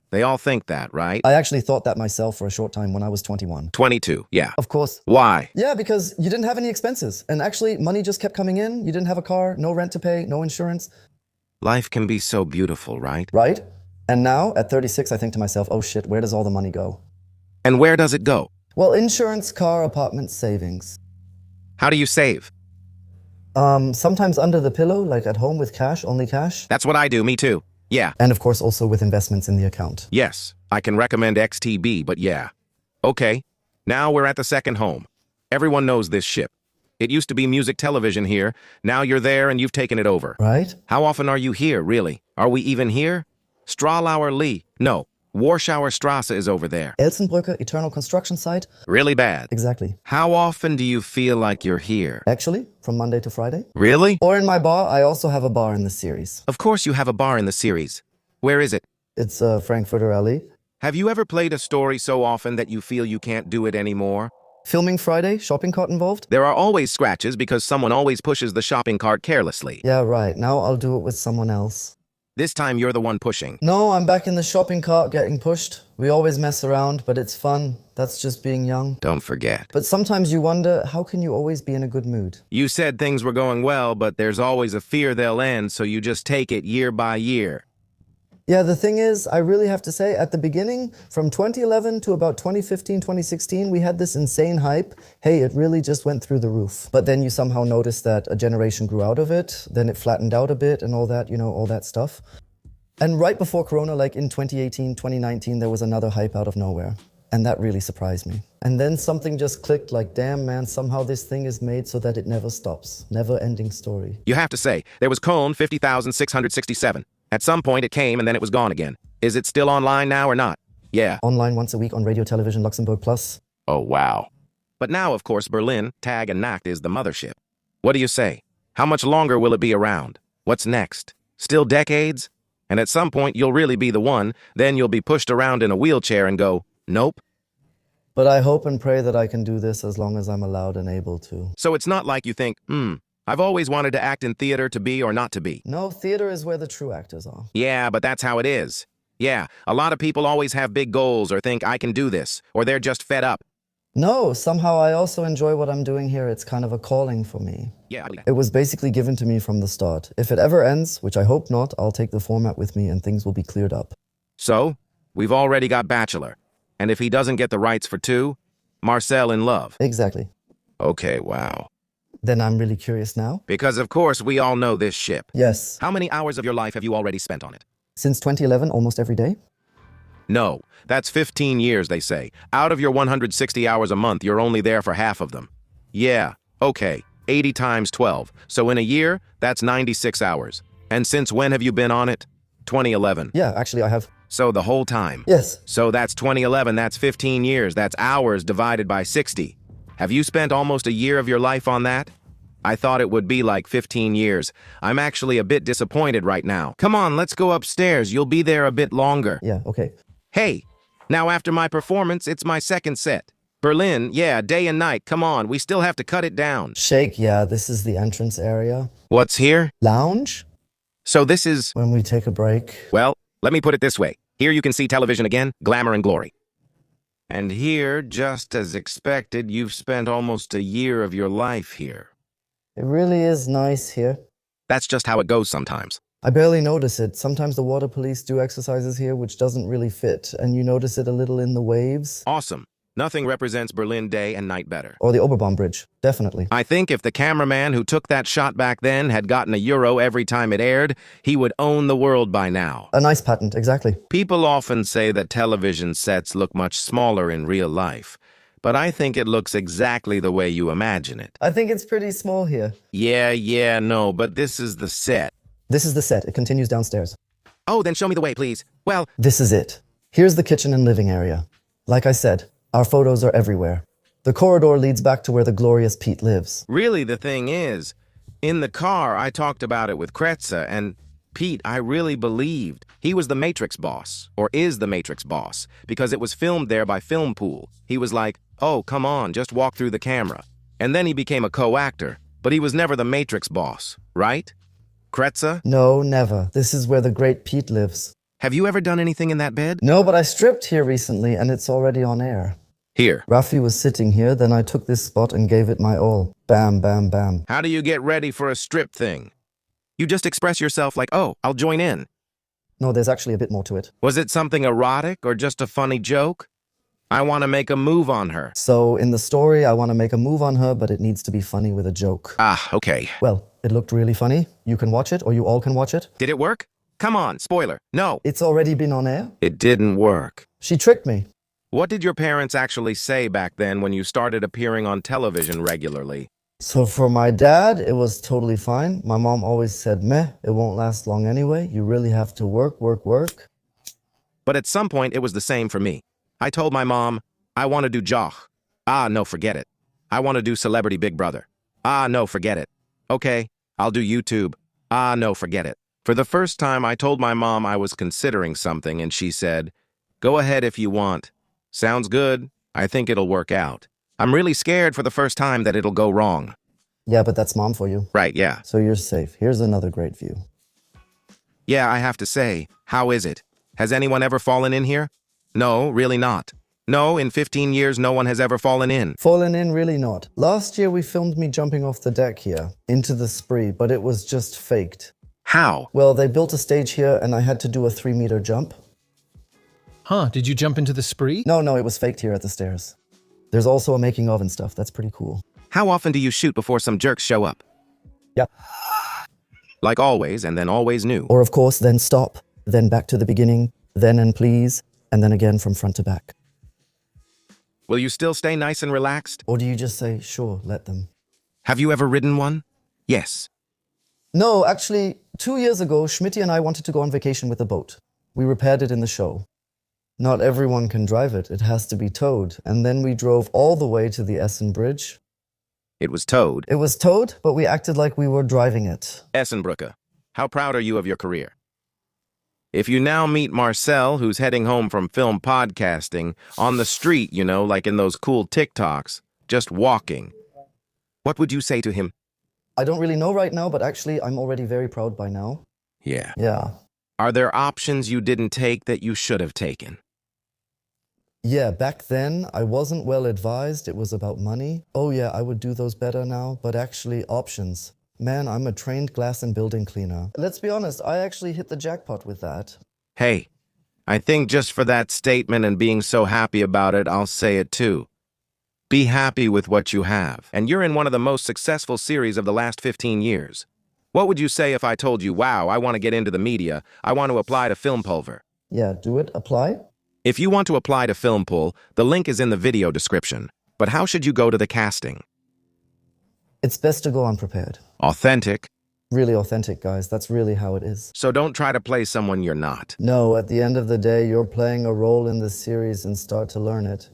They all think that, right? I actually thought that myself for a short time when I was 21. 22, yeah. Of course. Why? Yeah, because you didn't have any expenses. And actually, money just kept coming in. You didn't have a car, no rent to pay, no insurance. Life can be so beautiful, right? Right? And now, at 36, I think to myself, oh shit, where does all the money go? And where does it go? Well, insurance, car, apartment, savings. How do you save? Sometimes under the pillow, like at home with cash, only cash. That's what I do, me too. Yeah. And of course, also with investments in the account. Yes, I can recommend XTB, but yeah. Okay, now we're at the second home. Everyone knows this ship. It used to be music television here. Now you're there and you've taken it over. Right? How often are you here, really? Are we even here? Stralauer Lee. No, Warschauer Strasse is over there. Elsenbrücke, eternal construction site. Really bad. Exactly. How often do you feel like you're here? Actually, from Monday to Friday. Really? Or in my bar, I also have a bar in the series. Of course you have a bar in the series. Where is it? It's Frankfurter Allee. Have you ever played a story so often that you feel you can't do it anymore? Filming Friday, shopping cart involved? There are always scratches because someone always pushes the shopping cart carelessly. Yeah, right. Now I'll do it with someone else. This time you're the one pushing. No, I'm back in the shopping cart getting pushed. We always mess around, but it's fun. That's just being young. Don't forget. But sometimes you wonder, how can you always be in a good mood? You said things were going well, but there's always a fear they'll end, so you just take it year by year. Yeah, the thing is, I really have to say, at the beginning, from 2011 to about 2015, 2016, we had this insane hype. Hey, it really just went through the roof. But then you somehow noticed that a generation grew out of it, then it flattened out a bit and all that, all that stuff. And right before Corona, like in 2018, 2019, there was another hype out of nowhere. And that really surprised me. And then something just clicked like, damn man, somehow this thing is made so that it never stops. Never ending story. You have to say, there was Cone 50,667. At some point it came and then it was gone again. Is it still online now or not? Yeah. Online once a week on radio, television, Luxembourg Plus. Oh, wow. But now, of course, Berlin, Tag, and Nacht is the mothership. What do you say? How much longer will it be around? What's next? Still decades? And at some point you'll really be the one, then you'll be pushed around in a wheelchair and go, nope. But I hope and pray that I can do this as long as I'm allowed and able to. So it's not like you think, I've always wanted to act in theater to be or not to be. No, theater is where the true actors are. Yeah, but that's how it is. Yeah, a lot of people always have big goals or think I can do this, or they're just fed up. No, somehow I also enjoy what I'm doing here. It's kind of a calling for me. Yeah. It was basically given to me from the start. If it ever ends, which I hope not, I'll take the format with me and things will be cleared up. So, we've already got Bachelor. And if he doesn't get the rights for 2, Marcel in love. Exactly. Okay, wow. Then I'm really curious now. Because of course we all know this ship. Yes. How many hours of your life have you already spent on it? Since 2011, almost every day. No, that's 15 years, they say. Out of your 160 hours a month, you're only there for half of them. Yeah, okay, 80 times 12. So in a year, that's 96 hours. And since when have you been on it? 2011. Yeah, actually I have. So the whole time? Yes. So that's 2011, that's 15 years, that's hours divided by 60. Have you spent almost a year of your life on that? I thought it would be like 15 years. I'm actually a bit disappointed right now. Come on, let's go upstairs. You'll be there a bit longer. Yeah, okay. Hey, now after my performance, it's my second set. Berlin, yeah, day and night. Come on, we still have to cut it down. Shake, yeah, this is the entrance area. What's here? Lounge? So this is... When we take a break. Well, let me put it this way. Here you can see television again, glamour and glory. And here, just as expected, you've spent almost a year of your life here. It really is nice here. That's just how it goes sometimes. I barely notice it. Sometimes the water police do exercises here which doesn't really fit, and you notice it a little in the waves. Awesome. Nothing represents Berlin day and night better. Or the Oberbaum Bridge, definitely. I think if the cameraman who took that shot back then had gotten a euro every time it aired, he would own the world by now. A nice patent, exactly. People often say that television sets look much smaller in real life, but I think it looks exactly the way you imagine it. I think it's pretty small here. Yeah, no, but this is the set. This is the set. It continues downstairs. Oh, then show me the way, please. Well, this is it. Here's the kitchen and living area. Like I said, our photos are everywhere. The corridor leads back to where the glorious Pete lives. Really, the thing is, in the car, I talked about it with Krätze, and Pete, I really believed he was the Matrix boss, or is the Matrix boss, because it was filmed there by Film Pool. He was like, oh, come on, just walk through the camera. And then he became a co-actor, but he was never the Matrix boss, right? Krätze? No, never. This is where the great Pete lives. Have you ever done anything in that bed? No, but I stripped here recently, and it's already on air. Here. Rafi was sitting here, then I took this spot and gave it my all. Bam, bam, bam. How do you get ready for a strip thing? You just express yourself like, oh, I'll join in. No, there's actually a bit more to it. Was it something erotic or just a funny joke? I want to make a move on her. So, in the story, I want to make a move on her, but it needs to be funny with a joke. Ah, okay. Well, it looked really funny. You can watch it, or you all can watch it. Did it work? Come on, spoiler. No. It's already been on air. It didn't work. She tricked me. What did your parents actually say back then when you started appearing on television regularly? So for my dad, it was totally fine. My mom always said, meh, it won't last long anyway. You really have to work, work, work. But at some point, it was the same for me. I told my mom, I want to do Joch. Ah, no, forget it. I want to do Celebrity Big Brother. Ah, no, forget it. Okay, I'll do YouTube. Ah, no, forget it. For the first time, I told my mom I was considering something, and she said, go ahead if you want. Sounds good. I think it'll work out. I'm really scared for the first time that it'll go wrong. Yeah, but that's mom for you. Right, yeah. So you're safe. Here's another great view. Yeah, I have to say, how is it? Has anyone ever fallen in here? No, really not. No, in 15 years, no one has ever fallen in. Fallen in, really not. Last year, we filmed me jumping off the deck here, into the spree, but it was just faked. How? Well, they built a stage here and I had to do a 3-meter jump. Huh, did you jump into the spree? No, it was faked here at the stairs. There's also a making of and stuff. That's pretty cool. How often do you shoot before some jerks show up? Yeah. Like always, and then always new. Or of course, then stop, then back to the beginning, then and please, and then again from front to back. Will you still stay nice and relaxed? Or do you just say, sure, let them? Have you ever ridden one? Yes. No, actually, 2 years ago, Schmitty and I wanted to go on vacation with a boat. We repaired it in the show. Not everyone can drive it. It has to be towed. And then we drove all the way to the Essen Bridge. It was towed. It was towed, but we acted like we were driving it. Essenbrücke, how proud are you of your career? If you now meet Marcel, who's heading home from film podcasting, on the street, you know, like in those cool TikToks, just walking, what would you say to him? I don't really know right now, but actually, I'm already very proud by now. Yeah. Yeah. Are there options you didn't take that you should have taken? Yeah, back then, I wasn't well advised. It was about money. Oh yeah, I would do those better now, but actually, options. Man, I'm a trained glass and building cleaner. Let's be honest, I actually hit the jackpot with that. Hey, I think just for that statement and being so happy about it, I'll say it too. Be happy with what you have. And you're in one of the most successful series of the last 15 years. What would you say if I told you, wow, I want to get into the media, I want to apply to Film Pulver? Yeah, do it, apply. If you want to apply to Film Pull, the link is in the video description. But how should you go to the casting? It's best to go unprepared. Authentic. Really authentic, guys. That's really how it is. So don't try to play someone you're not. No, at the end of the day, you're playing a role in the series and start to learn it.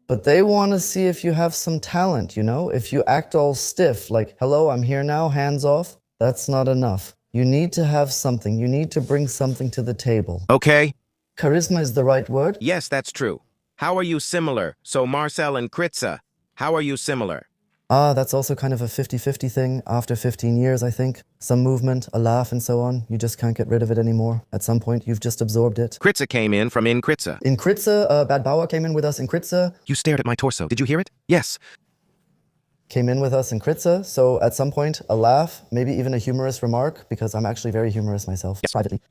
But they want to see if you have some talent, you know? If you act all stiff, like, hello, I'm here now, hands off, that's not enough. You need to have something. You need to bring something to the table. Okay. Charisma is the right word? Yes, that's true. How are you similar? So Marcel and Krätze, how are you similar? That's also kind of a 50-50 thing. After 15 years, I think. Some movement, a laugh, and so on. You just can't get rid of it anymore. At some point, you've just absorbed it. Krätze came in from in Krätze. In Krätze, Bad Bauer came in with us in Krätze. You stared at my torso. Did you hear it? Yes. Came in with us in Krätze. So at some point, a laugh, maybe even a humorous remark, because I'm actually very humorous myself, privately.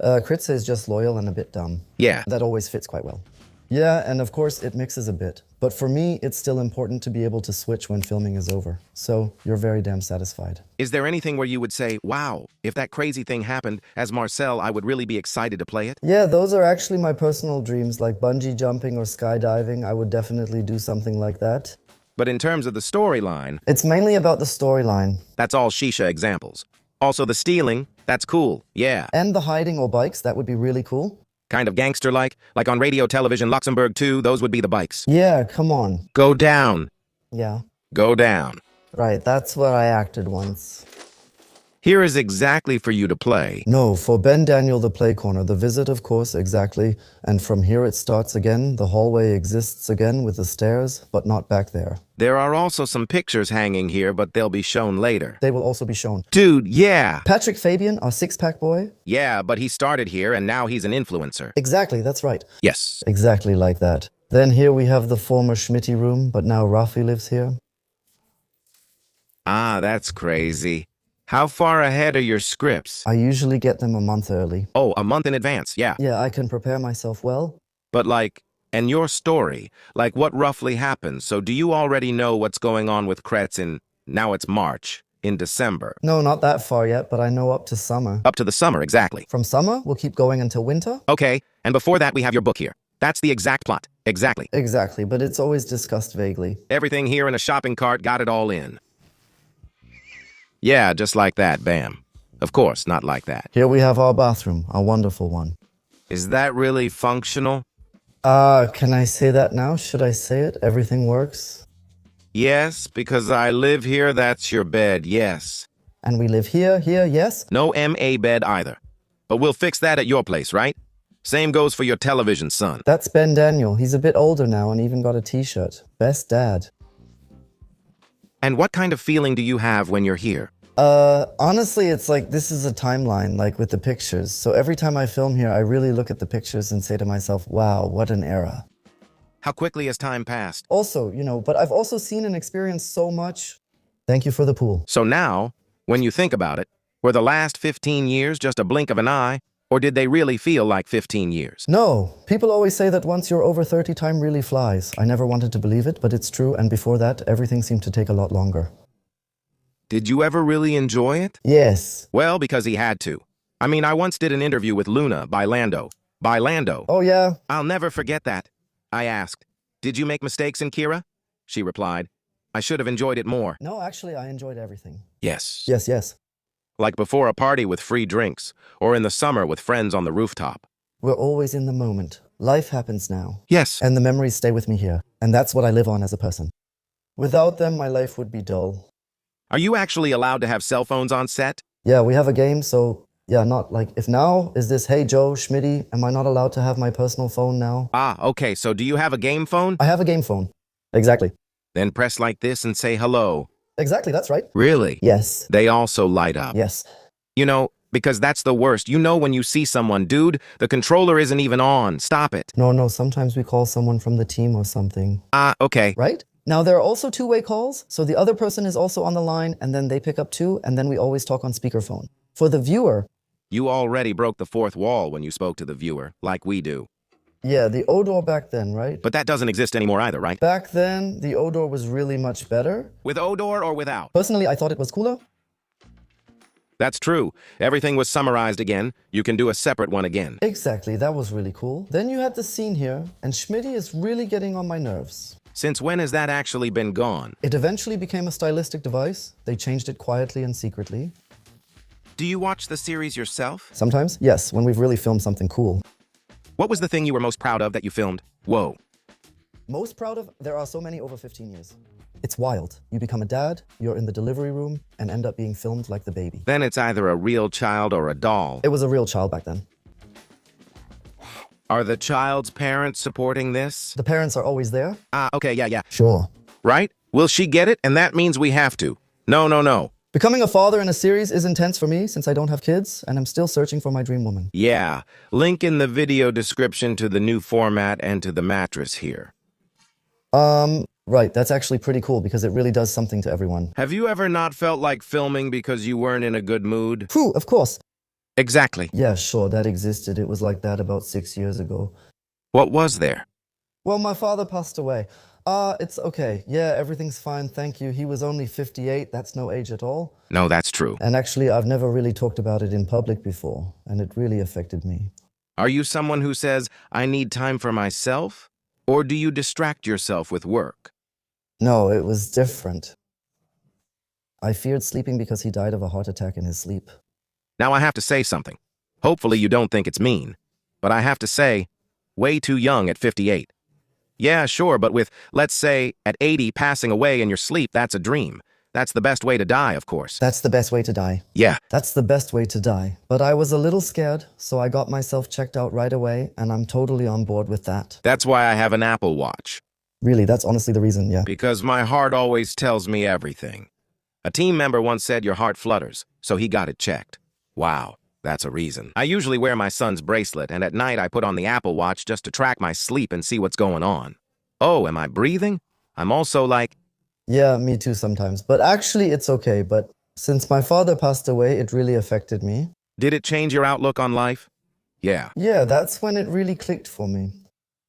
Krätze is just loyal and a bit dumb. Yeah. That always fits quite well. Yeah, and of course it mixes a bit. But for me, it's still important to be able to switch when filming is over. So you're very damn satisfied. Is there anything where you would say, wow, if that crazy thing happened, as Marcel, I would really be excited to play it? Yeah, those are actually my personal dreams, like bungee jumping or skydiving. I would definitely do something like that. But in terms of the storyline, It's mainly about the storyline. that's all shisha examples. Also the stealing, that's cool, yeah. And the hiding or bikes, that would be really cool. Kind of gangster-like, like on radio, television, Luxembourg too, those would be the bikes. Yeah, come on. Go down, Yeah. go down. Right, that's where I acted once. Here is exactly for you to play. No, for Ben Daniel, the play corner. The visit, of course, exactly. And from here it starts again. The hallway exists again with the stairs, but not back there. There are also some pictures hanging here, but they'll be shown later. They will also be shown. Dude, yeah. Patrick Fabian, our six-pack boy? Yeah, but he started here and now he's an influencer. Exactly, that's right. Yes. Exactly like that. Then here we have the former Schmitty room, but now Rafi lives here. Ah, that's crazy. How far ahead are your scripts? I usually get them a month early. Oh, a month in advance, yeah. Yeah, I can prepare myself well. But like, and your story, like what roughly happens? So do you already know what's going on with Krätze in, now it's March, in December? No, not that far yet, but I know up to summer. Up to the summer, exactly. From summer, we'll keep going until winter? Okay, and before that we have your book here. That's the exact plot, exactly. Exactly, but it's always discussed vaguely. Everything here in a shopping cart, got it all in. Yeah, just like that, bam. Of course, not like that. Here we have our bathroom, our wonderful one. Is that really functional? Can I say that now? Should I say it? Everything works? Yes, because I live here, that's your bed, yes. And we live here, yes? No MA bed either. But we'll fix that at your place, right? Same goes for your television, son. That's Ben Daniel. He's a bit older now and even got a t-shirt. Best dad. And what kind of feeling do you have when you're here? Honestly, it's like this is a timeline, like with the pictures. So every time I film here, I really look at the pictures and say to myself, wow, what an era. How quickly has time passed? Also, you know, but I've also seen and experienced so much. Thank you for the pool. So now, when you think about it, Were the last 15 years just a blink of an eye, or did they really feel like 15 years? No, people always say that once you're over 30, time really flies. I never wanted to believe it, but it's true, and before that, everything seemed to take a lot longer. Did you ever really enjoy it? Yes. Well, because he had to. I mean, I once did an interview with Luna by Lando. By Lando. Oh, yeah? I'll never forget that. I asked, "Did you make mistakes in Kira?" She replied, "I should have enjoyed it more." No, actually, I enjoyed everything. Yes. Yes. Like before a party with free drinks, or in the summer with friends on the rooftop. We're always in the moment. Life happens now. Yes. And the memories stay with me here. And that's what I live on as a person. Without them, my life would be dull. Are you actually allowed to have cell phones on set? Yeah, we have a game, so yeah, not like, if now is this, "Hey Joe, Schmitty, am I not allowed to have my personal phone now?" Ah, okay, so do you have a game phone? I have a game phone. Exactly. Then press like this and say hello. Exactly, that's right. Really? Yes. They also light up. Yes. You know, because that's the worst. You know when you see someone, dude, the controller isn't even on. Stop it. No, sometimes we call someone from the team or something. Ah, okay. Right? Now, there are also two-way calls, so the other person is also on the line, and then they pick up too, and then we always talk on speakerphone. For the viewer, You already broke the fourth wall when you spoke to the viewer, like we do. yeah, the odor back then, right? But that doesn't exist anymore either, right? Back then, the odor was really much better. With odor or without? Personally, I thought it was cooler. That's true. Everything was summarized again. You can do a separate one again. Exactly, that was really cool. Then you had the scene here, and Schmitty is really getting on my nerves. Since when has that actually been gone? It eventually became a stylistic device. They changed it quietly and secretly. Do you watch the series yourself? Sometimes, yes, when we've really filmed something cool. What was the thing you were most proud of that you filmed? Whoa. Most proud of? There are so many over 15 years. It's wild. You become a dad, you're in the delivery room, and end up being filmed like the baby. Then it's either a real child or a doll. It was a real child back then. Are the child's parents supporting this? The parents are always there? Ah, okay, yeah. Sure. Right? Will she get it? And that means we have to. No. Becoming a father in a series is intense for me since I don't have kids, and I'm still searching for my dream woman. Yeah. Link in the video description to the new format and to the mattress here. Right, that's actually pretty cool because it really does something to everyone. Have you ever not felt like filming because you weren't in a good mood? Phew, of course. Exactly. Yeah, sure, that existed. It was like that about 6 years ago. What was there? Well, my father passed away. It's okay. Yeah, everything's fine, thank you. He was only 58, that's no age at all. No, that's true. And actually, I've never really talked about it in public before, and it really affected me. Are you someone who says, "I need time for myself"? Or do you distract yourself with work? No, it was different. I feared sleeping because he died of a heart attack in his sleep. Now I have to say something. Hopefully you don't think it's mean. But I have to say, way too young at 58. Yeah, sure, but with, let's say, at 80 passing away in your sleep, that's a dream. That's the best way to die, of course. That's the best way to die. Yeah. That's the best way to die. But I was a little scared, so I got myself checked out right away, and I'm totally on board with that. That's why I have an Apple Watch. Really, that's honestly the reason, yeah. Because my heart always tells me everything. A team member once said your heart flutters, so he got it checked. Wow, that's a reason. I usually wear my son's bracelet, and at night I put on the Apple Watch just to track my sleep and see what's going on. Oh, am I breathing? I'm also like... Yeah, me too sometimes. But actually, it's okay. But since my father passed away, it really affected me. Did it change your outlook on life? Yeah. Yeah, that's when it really clicked for me.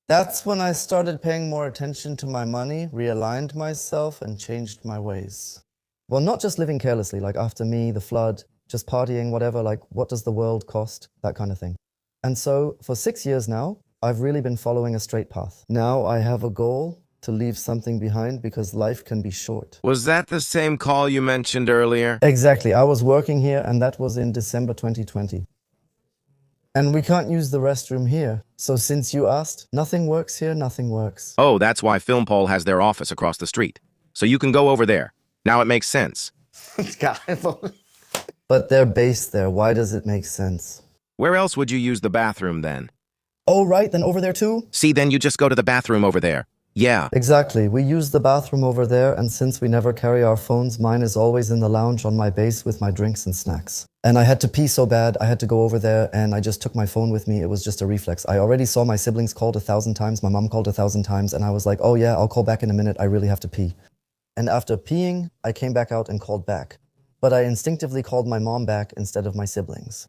That's when I started paying more attention to my money, realigned myself, and changed my ways. Well, not just living carelessly, like after me, the flood, just partying, whatever, like what does the world cost, that kind of thing. And so for 6 years now, I've really been following a straight path. Now I have a goal to leave something behind because life can be short. Was that the same call you mentioned earlier? Exactly. I was working here and that was in December 2020. And we can't use the restroom here. So since you asked, nothing works here, nothing works. Oh, that's why Filmpole has their office across the street. So you can go over there. Now it makes sense. But they're based there. Why does it make sense? Where else would you use the bathroom then? Oh, right, then over there too? See, then you just go to the bathroom over there. Yeah. Exactly. We use the bathroom over there, and since we never carry our phones, mine is always in the lounge on my base with my drinks and snacks. And I had to pee so bad, I had to go over there, and I just took my phone with me. It was just a reflex. I already saw my siblings called 1,000 times, my mom called 1,000 times, and I was like, oh yeah, I'll call back in a minute, I really have to pee. And after peeing, I came back out and called back. but I instinctively called my mom back instead of my siblings.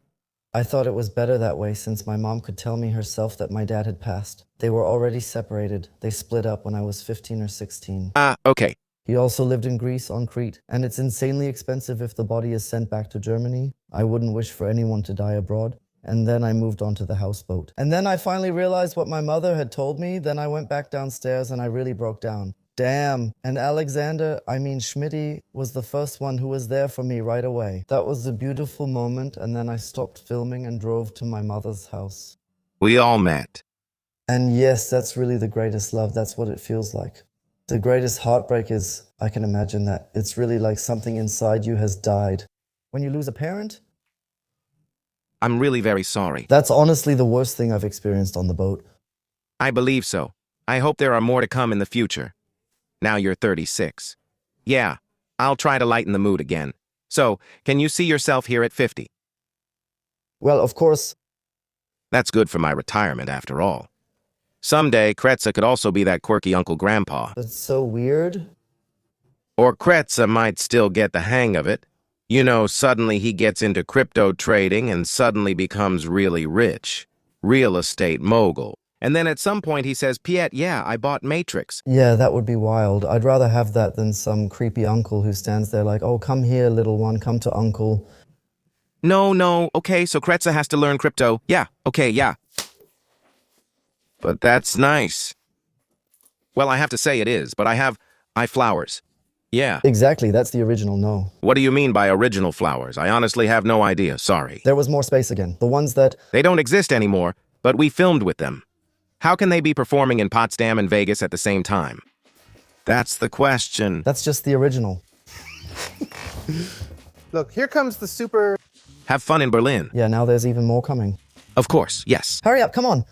I thought it was better that way since my mom could tell me herself that my dad had passed. They were already separated. They split up when I was 15 or 16. Okay. He also lived in Greece on Crete, and it's insanely expensive if the body is sent back to Germany. I wouldn't wish for anyone to die abroad. And then I moved on to the houseboat. And then I finally realized what my mother had told me. Then I went back downstairs and I really broke down. Damn. And Alexander, Schmitty, was the first one who was there for me right away. That was a beautiful moment, and then I stopped filming and drove to my mother's house. We all met. And yes, that's really the greatest love. That's what it feels like. The greatest heartbreak is, I can imagine that. It's really like something inside you has died. When you lose a parent? I'm really very sorry. That's honestly the worst thing I've experienced on the boat. I believe so. I hope there are more to come in the future. Now you're 36. Yeah, I'll try to lighten the mood again. So, can you see yourself here at 50? Well, of course. That's good for my retirement, after all. Someday, Krätze could also be that quirky Uncle Grandpa. That's so weird. Or Krätze might still get the hang of it. You know, suddenly he gets into crypto trading and suddenly becomes really rich. Real estate mogul. And then at some point he says, Piet, yeah, I bought Matrix. Yeah, that would be wild. I'd rather have that than some creepy uncle who stands there like, oh, come here, little one, come to uncle. No, okay, so Krätze has to learn crypto. Yeah, okay, yeah. But that's nice. Well, I have to say it is, but I flowers. Yeah. Exactly, that's the original no. What do you mean by original flowers? I honestly have no idea, sorry. There was more space again. The ones that... They don't exist anymore, but we filmed with them. How can they be performing in Potsdam and Vegas at the same time? That's the question. That's just the original. Look, here comes the super... Have fun in Berlin. Yeah, now there's even more coming. Of course, yes. Hurry up, come on.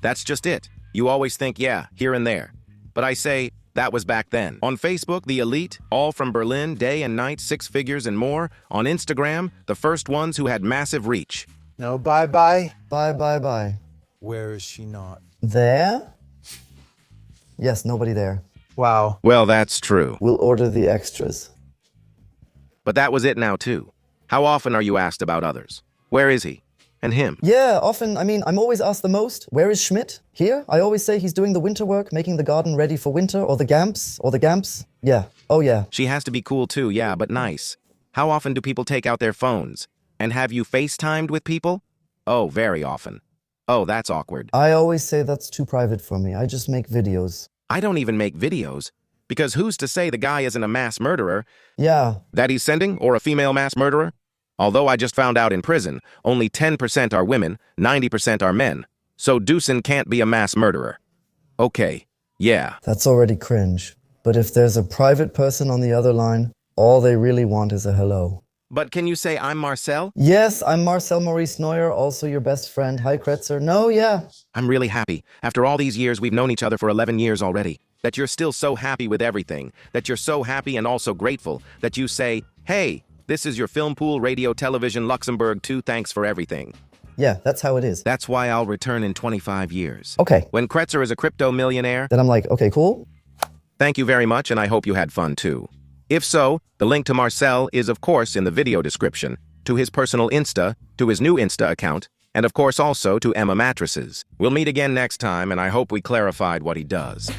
That's just it. You always think, yeah, here and there. But I say, that was back then. On Facebook, the elite, all from Berlin, day and night, 6 figures and more. On Instagram, the first ones who had massive reach. No bye-bye. Bye. Where is she not? There? Yes, nobody there. Wow. Well, that's true. We'll order the extras. But that was it now, too. How often are you asked about others? Where is he? And him? Yeah, often. I'm always asked the most. Where is Schmidt? Here? I always say he's doing the winter work, making the garden ready for winter, or the gamps. Yeah. Oh, yeah. She has to be cool, too, yeah, but nice. How often do people take out their phones? And have you FaceTimed with people? Oh, very often. Oh, that's awkward. I always say that's too private for me. I just make videos. I don't even make videos. Because who's to say the guy isn't a mass murderer? Yeah. That he's sending, or a female mass murderer? Although I just found out in prison, only 10% are women, 90% are men. So Deucin can't be a mass murderer. Okay, yeah. That's already cringe. But if there's a private person on the other line, all they really want is a hello. But can you say I'm Marcel? Yes, I'm Marcel-Maurice Neuer, also your best friend. Hi, Krätze. No, yeah. I'm really happy. After all these years, we've known each other for 11 years already. That you're still so happy with everything. That you're so happy and also grateful. That you say, hey, this is your film pool, radio, television, Luxembourg, too. Thanks for everything. Yeah, that's how it is. That's why I'll return in 25 years. Okay. When Krätze is a crypto millionaire. Then I'm like, okay, cool. Thank you very much, and I hope you had fun too. If so, the link to Marcel is of course in the video description, to his personal Insta, to his new Insta account, and of course also to Emma Mattresses. We'll meet again next time, and I hope we clarified what he does.